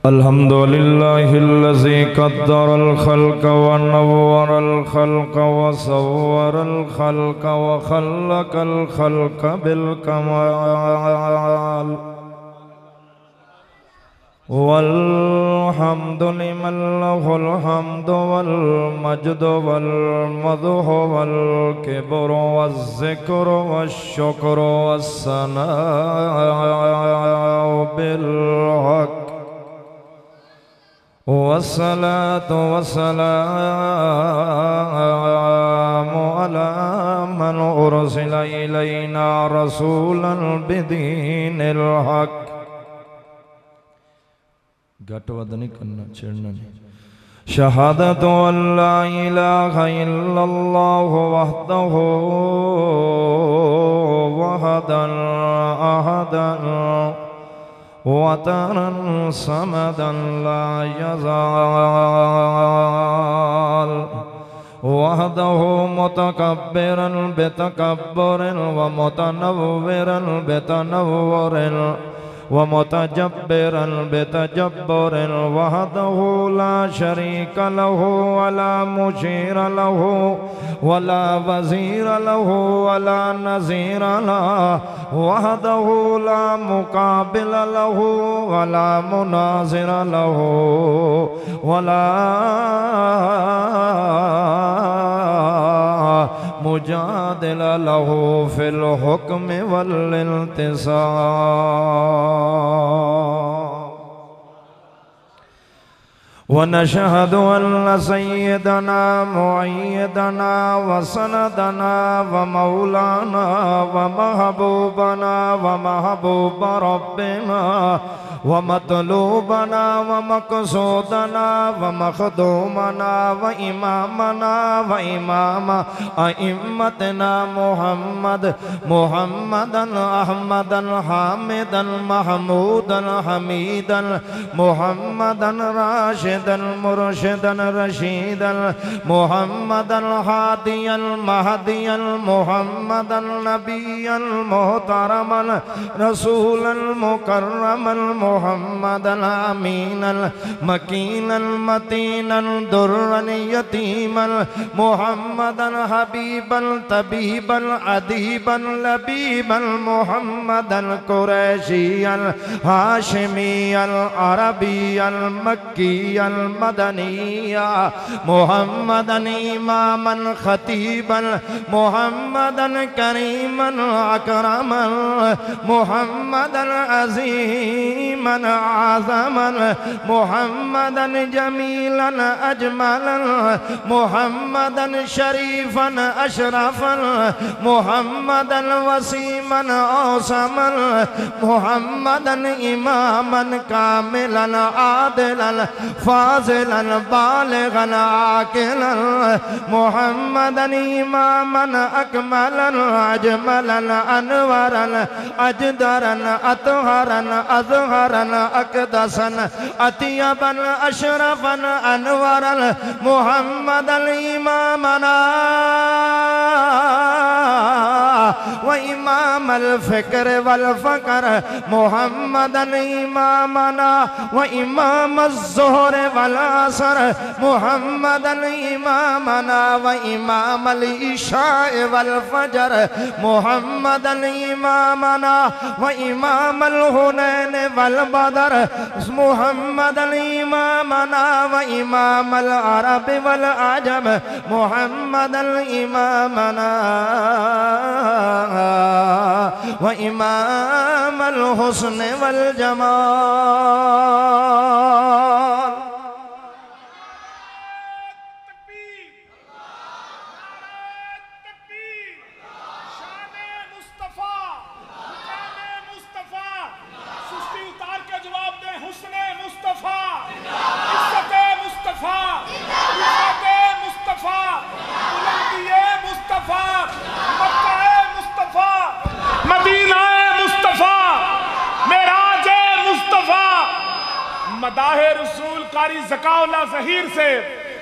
अल्हम्दुलिल्लाहिल्लज़ी क़द्दरल ख़ल्क़ व नव्वरल ख़ल्क़ व सव्वरल ख़ल्क़ व ख़ल्क़ल ख़ल्क़ बिल कमाल वल हम्दु लिमन लहुल हम्दु वल मज्दु वल मदहु वल किब्रु वज़्ज़िक्रु वश्शुक्रु वस्सनाउ बिल हक़्क़ वस्सलातु वस्सलामु अला मन उर्सिला इलैना रसूलन बिदीनिल हक़्क़। घटवद नहीं करना, छेड़ना नहीं। शहादतु अल्ला इलाहा इल्लल्लाह वहदहु वहदन अहदन वतरन समदन ला यज़ाल वहदहु मुतकब्बिरन बितकब्बुरिन व मुतनव्विरन बितनव्वुरिन व मुतजब्बिरन बितजब्बुरिन वहदहु ला शरीक लहु वला मुशीर लहु वला वज़ीर लहु वला नज़ीर लहु वहदहु ला मुकाबिल लहु वला मुनाज़िर लहु वला मुजादिल लहु फिल हुक्म वल इंतिसार। वनशहदु अन्न सय्यदना मुअय्यदना व सनदना व मौलाना व महबूबना व महबूब रब्बिना व मतलूबना व मक़सूदना व मख़दूमना व इमामना व इमाम अइम्मतना मुहम्मदन अहमदन हामिदन महमूदन हमीदन मुहम्मदन राशिदन मुर्शिदन रशीदन मुहम्मदन हादियन महदियन मुहम्मदन नबियन मोहतरमन रसूलन मुकर्रमन मुहम्मदन अमीनन मकीनन मतीनन दुर्रन यतीमन मुहम्मदन हबीबन तबीबन अदीबन लबीबन मुहम्मदन कुरैशियन हाशिमियन अरबियन मक्कियन मदनिया मुहम्मदन इमामन खतीबन मुहम्मदन करीमन अकरमन मुहम्मदन अज़ीमन आज़मन मुहम्मदन जमीलन अजमलन मुहम्मदन शरीफन अशरफन मुहम्मदन वसीमन औसमन मुहम्मदन इमामन कामिलन आदिलन फाज़िलन बालिगन आकिलन मुहम्मदन इमामन अकमलन अजमलन अनवरन अजदरन अतहरन अज़हरन अक़दसन अतियबन अशरफन अनवरन मुहम्मदन इमामना व इमामल फ़िक्र वल फ़क्र मुहम्मदन इमामना व इमामल ज़ुहर वल असर मुहम्मदन इमामना व इमामल इशाए वल फ़जर मुहम्मदन इमामना व इमामल हुनैन वल बदर मुहम्मदन इमामना व इमामल अरब वल अजम मुहम्मदन इमामना व इमामल हुस्न वल जमाल। मदाहे रसूल कारी ज़काउल्ला ज़हीर से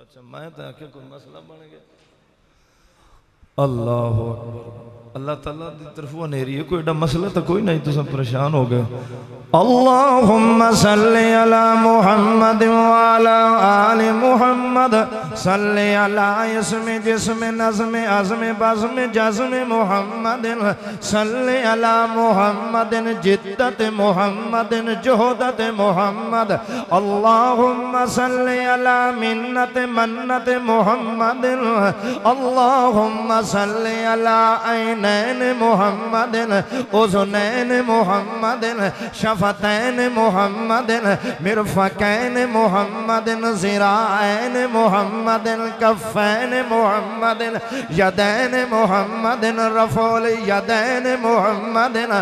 अच्छा मैं तो आके कोई मसला बन गया। अल्लाह अल्लाह ताला की तरफ नेरी है, कोई एडा मसला तो कोई नहीं, तुम परेशान हो गए। अल्लाहुम्मा सल्ली अला मुहम्मद व अला आलि मुहम्मद, सल्ली अला इस्म जिस्म नज़्म अज़्म बज़्म जज़्म मुहम्मदिन, सल्ली अला मुहम्मदिन जिद्दत मुहम्मदिन जुहदत मुहम्मद, अल्लाहुम्मा सल्ली अला मिन्नत मन्नत मुहम्मदिन, अल्लाहुम्मा सल्ली अला ऐनैन मुहम्मदिन उज़ुनैन मुहम्मदिन शफ़तैन मुहम्मदिन मिरफ़क़ैन मुहम्मदिन ज़िराऐन मुहम्मदिन कफ़ैन मुहम्मदिन यदैन मुहम्मदिन रफ़ुल यदैन मुहम्मदिन।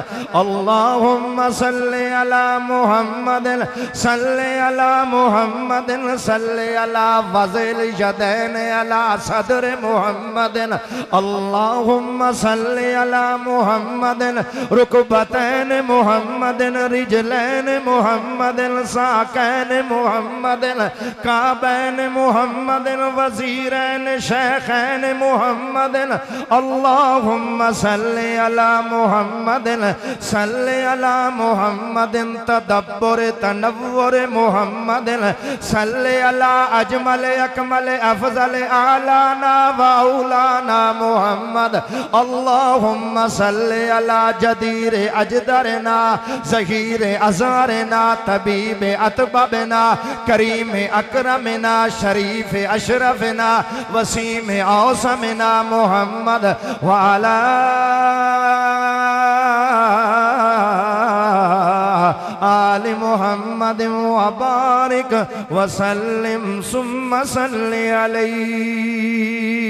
अल्लाहुम्मा सल्ली अला मुहम्मदिन, सल्ली अला मुहम्मदिन, सल्ली अला वज़िल यदैन अला सदर मुहम्मदिन, अल्लाहुम्मा सल्ली अला मुहम्मदिन रुकबतैन मुहम्मदिन रिजलैन मुहम्मदिन साकैन मुहम्मदिन काबैन मुहम्मदिन वज़ीरैन शैखैन मुहम्मदिन। अल्लाहुम्मा सल्ली अला मुहम्मदिन, सल्ली अला मुहम्मदिन तदब्बुर तनव्वुर मुहम्मदिन, सल्ली अला अजमल अकमल अफज़ल आलाना व औलाना मुहम्मद। अल्लाहुम्मा सल्ली अला जदीर अजदरना ज़हीर अज़ारना तबीब अतबबना करीम अकरमना शरीफ अशरफना वसीम औसमना मुहम्मद व अला आलि मुहम्मद व बारिक व सल्लिम सुम्मा सल्ली अलैहि।